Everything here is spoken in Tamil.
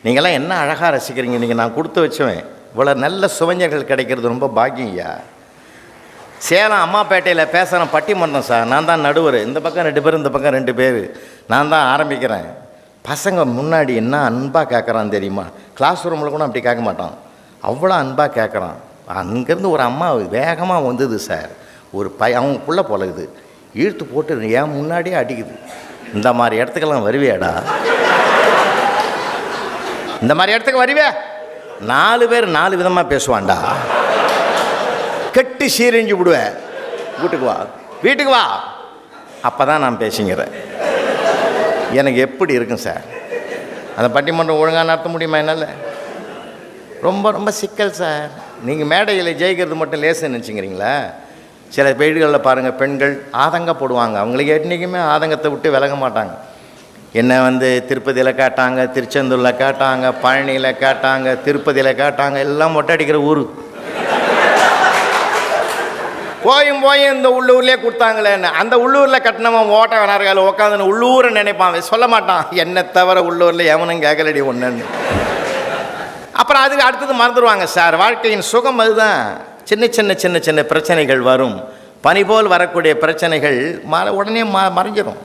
நீங்கள்லாம் என்ன அழகாக ரசிக்கிறீங்க. நீங்கள் நான் கொடுத்து வச்சுவேன். இவ்வளோ நல்ல சுவைஞர்கள் கிடைக்கிறது ரொம்ப பாக்கியம் ஐயா. சேலம் அம்மாப்பேட்டையில் பேசுகிறேன் பட்டிமன்றம் சார். நான் தான் நடுவர். இந்த பக்கம் 2 பேர், இந்த பக்கம் 2 பேர். நான் தான் ஆரம்பிக்கிறேன். பசங்க முன்னாடி என்ன அன்பாக கேட்குறான் தெரியுமா? கிளாஸ் ரூமில் கூட அப்படி கேட்க மாட்டான். அவ்வளோ அன்பாக கேட்குறான். அங்கேருந்து ஒரு அம்மா வேகமாக வந்தது சார். ஒரு அவங்களுக்குள்ளே போலகுது. இழுத்து போட்டு ஏன் முன்னாடியே அடிக்குது. இந்த மாதிரி இடத்துக்கெல்லாம் வருவியாடா? இந்த மாதிரி இடத்துக்கு வருவே? 4 பேர் 4 விதமாக பேசுவான்டா. கெட்டு சீரழிஞ்சு விடுவேன். வீட்டுக்கு வா, வீட்டுக்கு வா. அப்போ தான் நான் பேசிங்கிறேன். எனக்கு எப்படி இருக்கும் சார்? அந்த பட்டிமன்றம் ஒழுங்காக நடத்த முடியுமா என்னால்? ரொம்ப ரொம்ப சிக்கல் சார். நீங்கள் மேடையில் ஜெயிக்கிறது மட்டும் லேசுன்னு நினச்சிக்கிறீங்களா? சில வீடுகளில் பாருங்கள், பெண்கள் ஆதங்கப்படுவாங்க. அவங்களுக்கு என்றைக்குமே ஆதங்கத்தை விட்டு விலக மாட்டாங்க. என்ன திருப்பதியில் கேட்டாங்க, திருச்செந்தூரில் கேட்டாங்க, பழனியில் கேட்டாங்க, திருப்பதியில் கேட்டாங்க. எல்லாம் மொட்டை அடிக்கிற ஊர். போயும் இந்த உள்ளூர்லேயே கொடுத்தாங்களேன்னு. அந்த உள்ளூரில் கட்டினவன் ஓட்ட வேணார்கள் உட்காந்துன்னு உள்ளூரை நினைப்பான். சொல்ல மாட்டான், என்னை தவிர உள்ளூரில் எவனும் கேட்கலடி ஒன்றுன்னு. அப்புறம் அதுக்கு அடுத்தது மறந்துடுவாங்க சார். வாழ்க்கையின் சுகம் அதுதான். சின்ன சின்ன சின்ன சின்ன பிரச்சனைகள் வரும். பனி போல் வரக்கூடிய பிரச்சனைகள் உடனே மறைஞ்சிடும்.